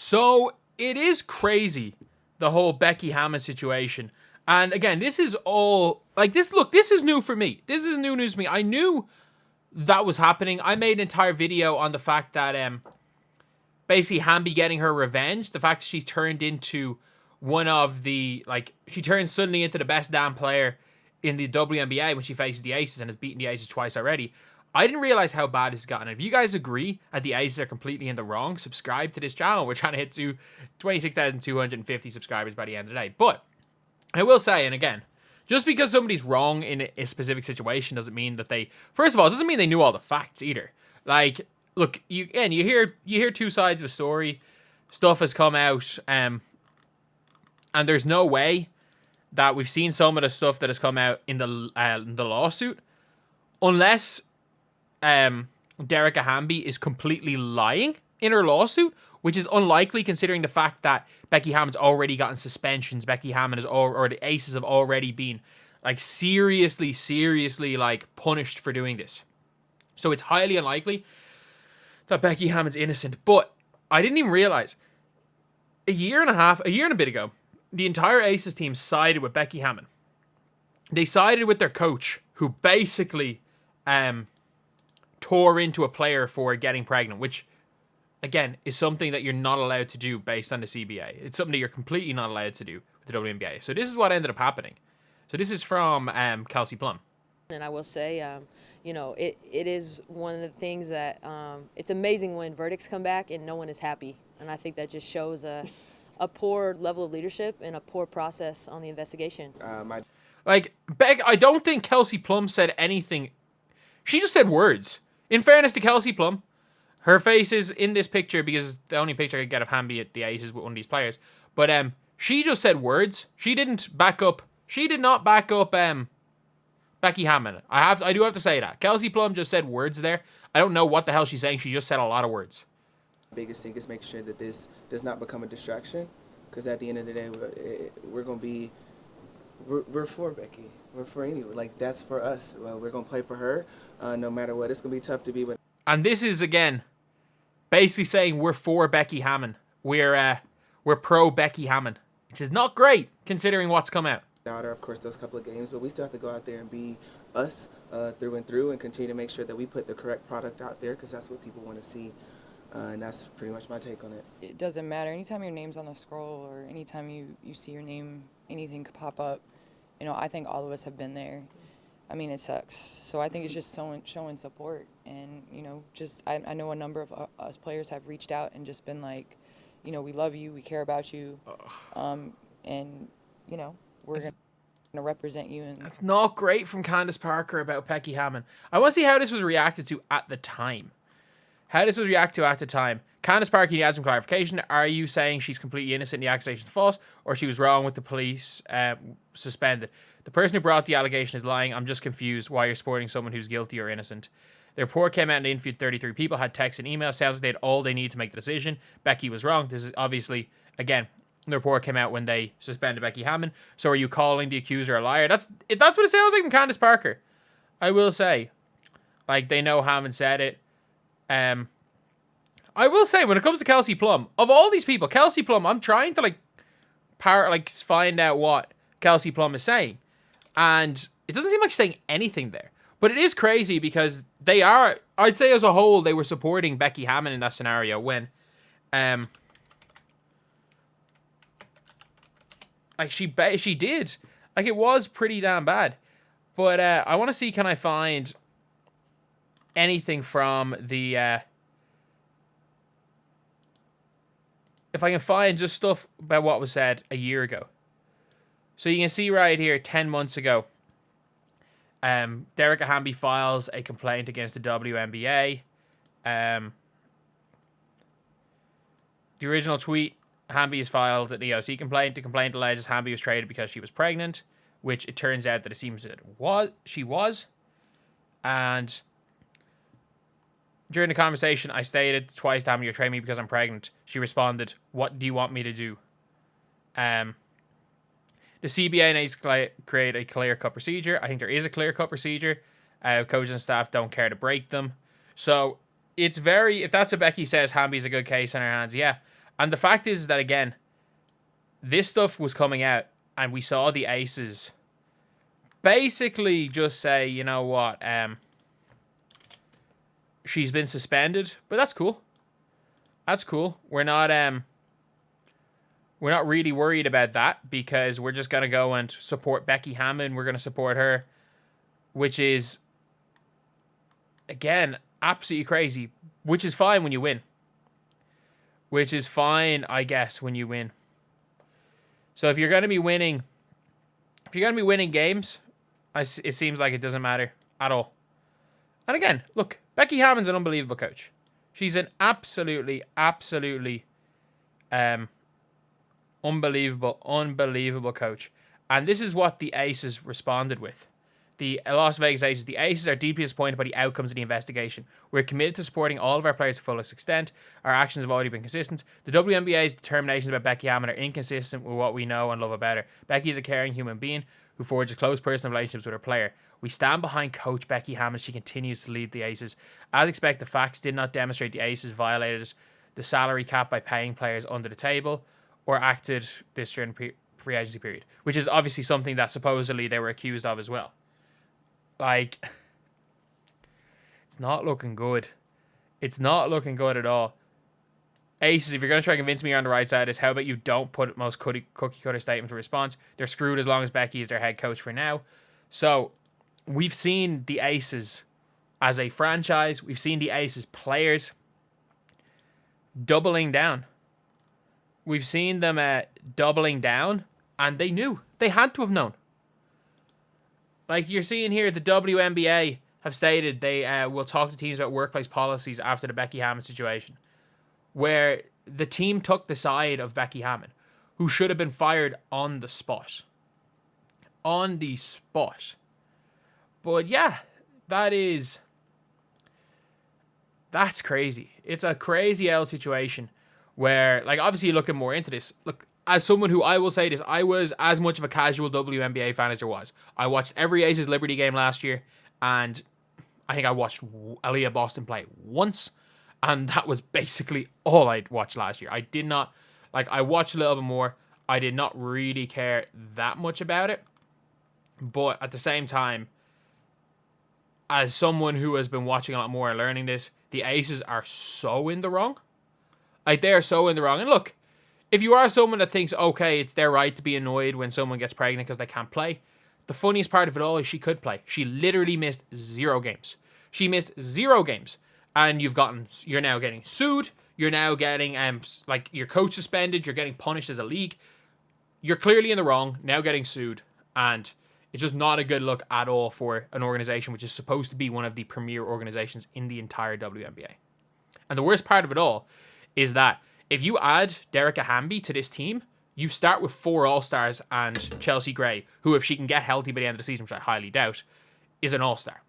So it is crazy, the whole Becky Hammon situation. And again, this is all like this. Look, this is new for me. This is new news to me. I knew that was happening. I made an entire video on the fact that basically Hamby getting her revenge. The fact that she's turned into one of the she turns suddenly into the best damn player in the WNBA when she faces the Aces and has beaten the Aces twice already. I didn't realize how bad this has gotten. If you guys agree that the Aces are completely in the wrong, subscribe to this channel. We're trying to hit to 26,250 subscribers by the end of the day. But I will say, and again, just because somebody's wrong in a specific situation doesn't mean that they... First of all, it doesn't mean they knew all the facts either. Like, look, you hear two sides of a story. Stuff has come out, and there's no way that we've seen some of the stuff that has come out in the lawsuit, unless Dearica Hamby is completely lying in her lawsuit, which is unlikely considering the fact that Becky Hammon's already gotten suspensions. Becky Hammon or the Aces have already been seriously punished for doing this. So it's highly unlikely that Becky Hammon's innocent. But I didn't even realize a year and a bit ago, the entire Aces team sided with Becky Hammon. They sided with their coach, who basically tore into a player for getting pregnant, which, again, is something that you're not allowed to do based on the CBA. It's something that you're completely not allowed to do with the WNBA. So this is what ended up happening. So this is from Kelsey Plum. And I will say, it is one of the things that it's amazing when verdicts come back and no one is happy. And I think that just shows a poor level of leadership and a poor process on the investigation. I don't think Kelsey Plum said anything. She just said words. In fairness to Kelsey Plum, her face is in this picture because the only picture I could get of Hamby at the Aces with one of these players. But she just said words. She did not back up Becky Hammon. I do have to say that. Kelsey Plum just said words there. I don't know what the hell she's saying. She just said a lot of words. Biggest thing is making sure that this does not become a distraction, because at the end of the day, we're going to be, we're for Becky. We're for anyone. That's for us. We're going to play for her no matter what. It's going to be tough to be with. And this is, again, basically saying we're for Becky Hammon. We're pro Becky Hammon, which is not great considering what's come out. Of course, those couple of games, but we still have to go out there and be us through and through and continue to make sure that we put the correct product out there, because that's what people want to see. And that's pretty much my take on it. It doesn't matter. Anytime your name's on the scroll or anytime you see your name, anything could pop up. I think all of us have been there. I mean, it sucks. So I think it's just showing support. And, I know a number of us players have reached out and just been like, we love you, we care about you. And, we're going to represent you. And that's not great from Candace Parker about Becky Hammon. I want to see how this was reacted to at the time. Candace Parker, you add some clarification. Are you saying she's completely innocent and the accusation is false, or she was wrong with the police suspended? The person who brought the allegation is lying. I'm just confused why you're supporting someone who's guilty or innocent. The report came out and they interviewed 33 people, had texts and emails. Sounds like they had all they need to make the decision. Becky was wrong. This is obviously, again, the report came out when they suspended Becky Hammon. So are you calling the accuser a liar? That's what it sounds like from Candace Parker. I will say, they know Hammon said it. I will say, when it comes to Kelsey Plum, of all these people, Kelsey Plum, I'm trying to find out what Kelsey Plum is saying, and it doesn't seem like she's saying anything there. But it is crazy because they are, I'd say as a whole, they were supporting Becky Hammon in that scenario when, she did, it was pretty damn bad. But I want to see, can I find anything from the if I can find just stuff about what was said a year ago. So you can see right here, 10 months ago, Dearica Hamby files a complaint against the WNBA. The original tweet, Hamby has filed an EOC complaint. The complaint alleges Hamby was traded because she was pregnant, which it turns out that it seems that she was. And during the conversation, I stated twice to Hamby, "You're trading me because I'm pregnant." She responded, "What do you want me to do?" The CBA needs to create a clear-cut procedure. I think there is a clear-cut procedure. Coaches and staff don't care to break them. So it's very, if that's what Becky says, Hamby's a good case in her hands, yeah. And the fact is that, again, this stuff was coming out, and we saw the Aces basically just say, you know what, she's been suspended, but that's cool. That's cool. We're not really worried about that, because we're just gonna go and support Becky Hammon. We're gonna support her, which is, again, absolutely crazy. Which is fine when you win. Which is fine, I guess, when you win. So if you're gonna be winning games, it seems like it doesn't matter at all. And again, look, Becky Hammon's an unbelievable coach. She's an absolutely unbelievable coach. And this is what the Aces responded with. The Las Vegas Aces. The Aces are deeply disappointed by the outcomes of the investigation. We're committed to supporting all of our players to the fullest extent. Our actions have already been consistent. The WNBA's determinations about Becky Hammon are inconsistent with what we know and love about her. Becky is a caring human being who forges close personal relationships with her player. We stand behind Coach Becky Hammon as she continues to lead the Aces. As expected, the facts did not demonstrate the Aces violated the salary cap by paying players under the table or acted this during free agency period, which is obviously something that supposedly they were accused of as well. Like, it's not looking good. It's not looking good at all. Aces, if you're going to try to convince me you're on the right side of this, how about you don't put most cookie cutter statement to response? They're screwed as long as Becky is their head coach for now. So, we've seen the Aces as a franchise. We've seen the Aces players doubling down. We've seen them doubling down, and they knew. They had to have known. Like you're seeing here, the WNBA have stated they will talk to teams about workplace policies after the Becky Hammon situation, where the team took the side of Becky Hammon, who should have been fired on the spot. On the spot. But yeah, that's crazy. It's a crazy L situation where, like, obviously looking more into this, look, as someone who, I will say this, I was as much of a casual WNBA fan as there was. I watched every Aces Liberty game last year, and I think I watched Aaliyah Boston play once, and that was basically all I'd watched last year. I did not, like, I watched a little bit more. I did not really care that much about it, but at the same time, as someone who has been watching a lot more and learning this, the Aces are so in the wrong. Like, they are so in the wrong. And look, if you are someone that thinks, okay, it's their right to be annoyed when someone gets pregnant because they can't play, the funniest part of it all is she could play. She literally missed 0 games. She missed 0 games. And you're now getting sued. You're now getting, like, your coach suspended. You're getting punished as a league. You're clearly in the wrong, now getting sued. And it's just not a good look at all for an organization which is supposed to be one of the premier organizations in the entire WNBA. And the worst part of it all is that if you add Dearica Hamby to this team, you start with 4 All-Stars and Chelsea Gray, who, if she can get healthy by the end of the season, which I highly doubt, is an All-Star.